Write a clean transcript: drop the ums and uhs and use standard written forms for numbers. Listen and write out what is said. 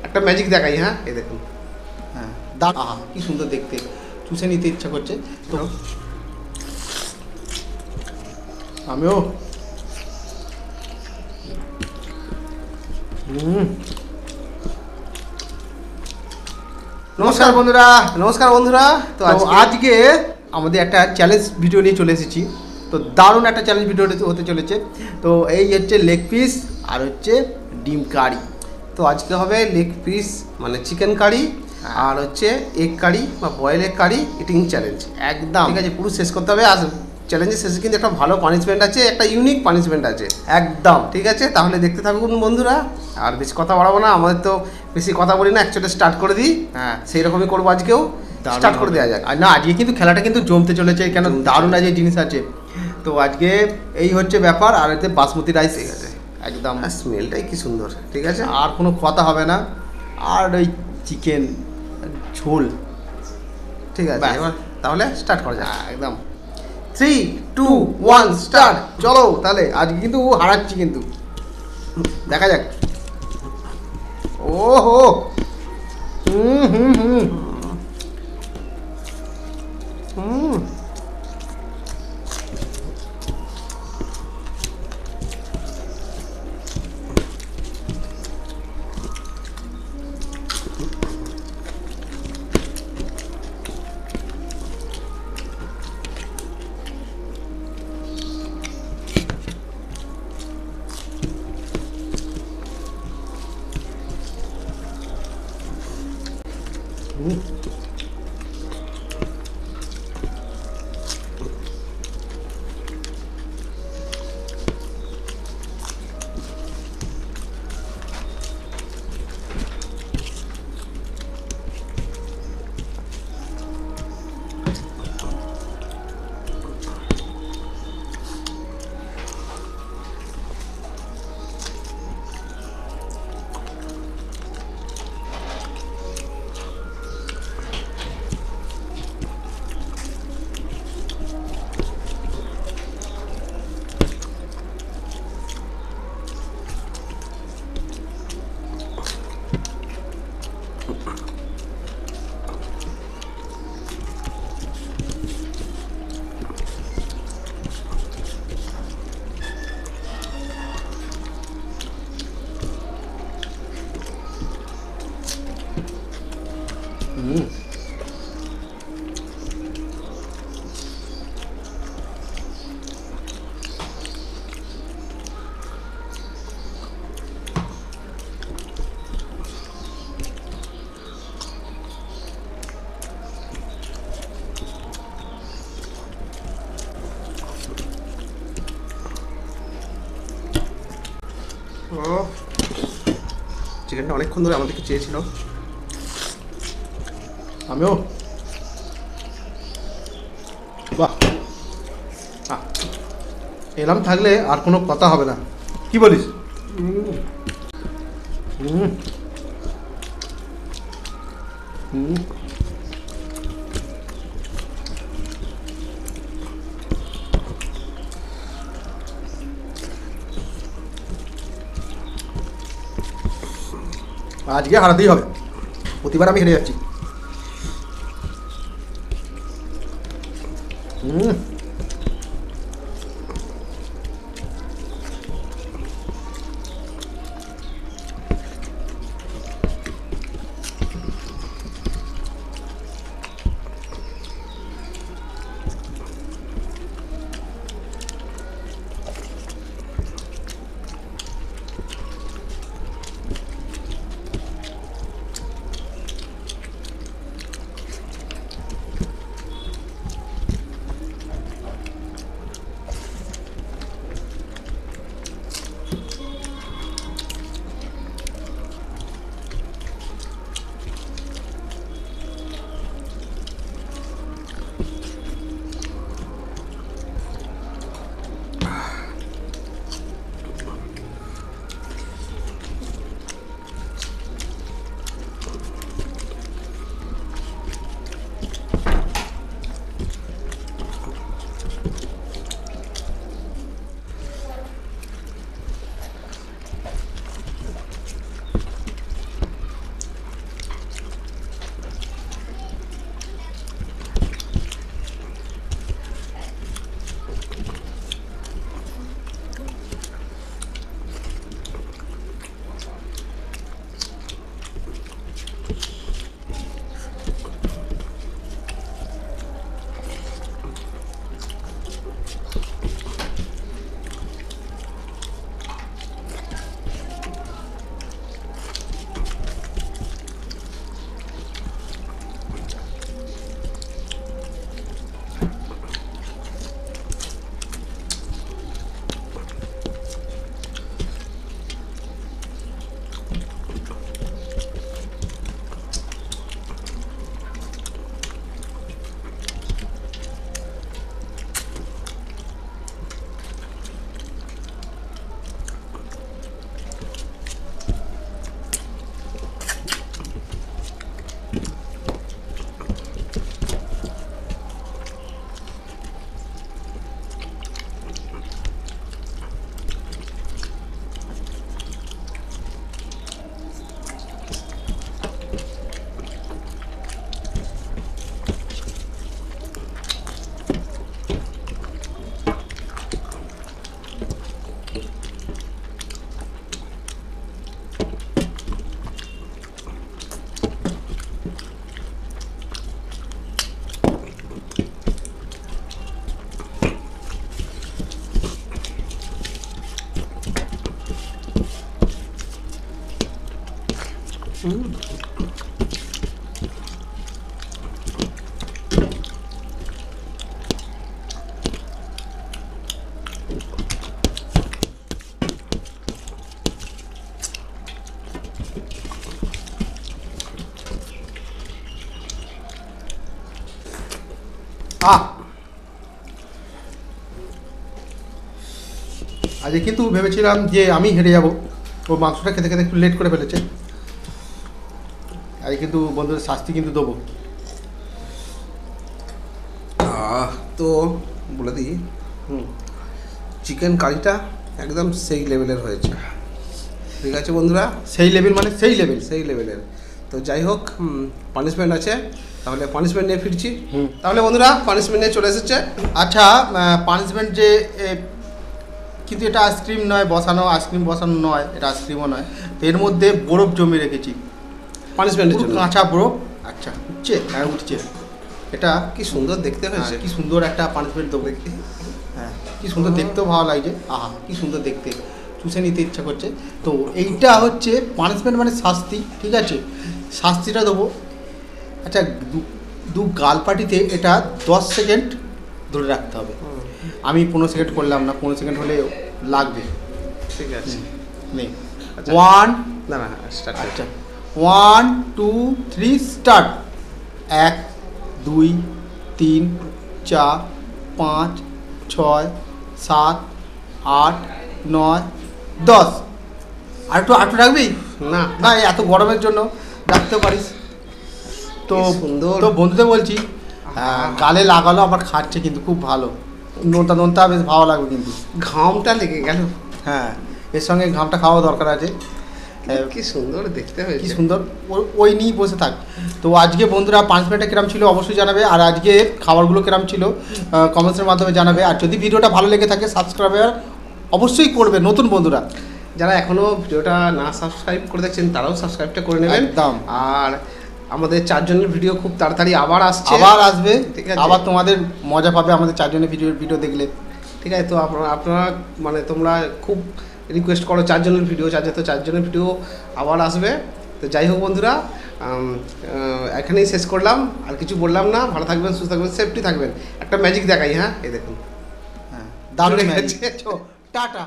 একটা ম্যাজিক দেখাই। হ্যাঁ, এই দেখুন। হ্যাঁ, দাঁড়া, কি সুন্দর দেখতে, চুষে নিতে ইচ্ছা করছে। তো আমিও নমস্কার বন্ধুরা, নমস্কার বন্ধুরা। তো আজকে আমাদের একটা চ্যালেঞ্জ ভিডিও নিয়ে চলে এসেছি। তো দারুণ একটা চ্যালেঞ্জ ভিডিও হতে চলেছে। তো এই হচ্ছে লেগ পিস আর হচ্ছে ডিম কারি। তো আজকে হবে লেগ পিস মানে চিকেন কারি আর হচ্ছে এগ কারি বা boil egg curry eating challenge. একদম ঠিক আছে, পুরো শেষ করতে হবে। আর চ্যালেঞ্জের শেষে কিন্তু একটা ভালো পানিশমেন্ট আছে, একটা ইউনিক পানিশমেন্ট আছে। একদম ঠিক আছে, তাহলে দেখতে থাকুন বন্ধুরা। আর বেশি কথা বাড়াবো না, আমাদের তো বেশি কথা বলি না, অ্যাকচুয়ালি স্টার্ট করে দিই। হ্যাঁ, সেই রকমই করবো আজকেও। স্টার্ট করে দেওয়া যাক। আর না, আজকে কিন্তু খেলাটা কিন্তু জমতে চলেছে, কেন দারুণ আজকে জিনিস আছে। তো আজকে এই হচ্ছে ব্যাপার। আর এতে বাসমতি রাইস ঠিক আছে, একদম স্মেলটাই কি সুন্দর। ঠিক আছে, আর কোনো কথা হবে না। আর ওই চিকেন ঝোল। ঠিক আছে, এবার তাহলে স্টার্ট করা যাক। একদম 3, 2, 1 স্টার্ট। চলো তাহলে, আজকে কিন্তু ও হারাচ্ছি, কিন্তু দেখা যাক। ওহো, হুম হুম হুম হুম চিকেনটা অনেকক্ষণ ধরে আমাদেরকে চেয়েছিল। আমিও বাহ, এলাম থাকলে আর কোনো কথা হবে না, কি বলিস? আজকে হারাতেই হবে, প্রতিবার আমি হেরে যাচ্ছি। আজকে কিন্তু ভেবেছিলাম যে আমি হেরে যাব, ও মাংসটা খেতে খেতে একটু লেট করে ফেলেছে। আজকে কিন্তু বন্ধুদের শাস্তি কিন্তু দেবো। তো বলে দিই, চিকেন কারিটা একদম সেই লেভেলের হয়েছে। ঠিক আছে বন্ধুরা, সেই লেভেল মানে সেই লেভেলের। তো যাই হোক, পানিশমেন্ট আছে, তাহলে পানিশমেন্ট নিয়ে ফিরছি। তাহলে বন্ধুরা পানিশমেন্ট নিয়ে চলে এসেছে। আচ্ছা, পানিশমেন্ট যে কিন্তু এটা আইসক্রিম নয়, আইসক্রিম বসানো নয়, এটা আইসক্রিমও নয়। তো এর মধ্যে বরফ জমিয়ে রেখেছি পানিশমেন্টের জন্য, কাঁচা বরফ। আচ্ছা, উঠছে। এটা কি সুন্দর দেখতে হয়েছে, কি সুন্দর একটা পানিশমেন্ট দেবো দেখতে। হ্যাঁ, কি সুন্দর দেখতেও ভালো লাগছে। আহা, কি সুন্দর দেখতে, চুষে নিতে ইচ্ছা করছে। তো এইটা হচ্ছে পানিশমেন্ট মানে শাস্তি। ঠিক আছে, শাস্তিটা দেবো। আচ্ছা, দু গালপাটিতে এটা 10 সেকেন্ড ধরে রাখতে হবে। আমি 15 সেকেন্ড করলাম না, 15 সেকেন্ড হলে লাগবে। ঠিক আছে, নেই। 1 না স্টার্ট। আচ্ছা, 1 2 3 স্টার্ট। 1 2 3 4 5 6 7 8 9 10। আর একটু রাখবি? না না, এত গরমের জন্য রাখতে পারিস। তো সুন্দর। তো বন্ধুদের বলছি, গালে লাগালো, আবার খাচ্ছে কিন্তু খুব ভালো। নোনতা বেশ ভালো লাগবে কিন্তু। ঘামটা লেগে গেল। হ্যাঁ, এর সঙ্গে ঘামটা খাওয়া দরকার আছে। কি সুন্দর দেখতে হয়েছে, কি সুন্দর। ওই নিয়েই বসে থাক। তো আজকে বন্ধুরা পানিশমেন্টটা কিরম ছিল অবশ্যই জানাবে, আর আজকে খাবারগুলো কিরম ছিল কমেন্টসের মাধ্যমে জানাবে। আর যদি ভিডিওটা ভালো লেগে থাকে সাবস্ক্রাইব অবশ্যই করবে। নতুন বন্ধুরা যারা এখনও ভিডিওটা না সাবস্ক্রাইব করে দেখছেন তারাও সাবস্ক্রাইবটা করে নেবেন। একদম। আর আমাদের 4 জনের ভিডিও খুব তাড়াতাড়ি আবার আসবে। ঠিক আছে, আবার তোমাদের মজা পাবে আমাদের 4 জনের ভিডিও দেখলে। ঠিক আছে। তো আপনারা মানে তোমরা খুব রিকোয়েস্ট করো 4 জনের ভিডিও, তো 4 জনের ভিডিও আবার আসবে। তো যাই হোক বন্ধুরা, এখানেই শেষ করলাম, আর কিছু বললাম না। ভালো থাকবেন, সুস্থ থাকবেন, সেফটি থাকবেন। একটা ম্যাজিক দেখাই। হ্যাঁ, এই দেখুন, হ্যাঁ, দারুণ ম্যাজিক। টাটা।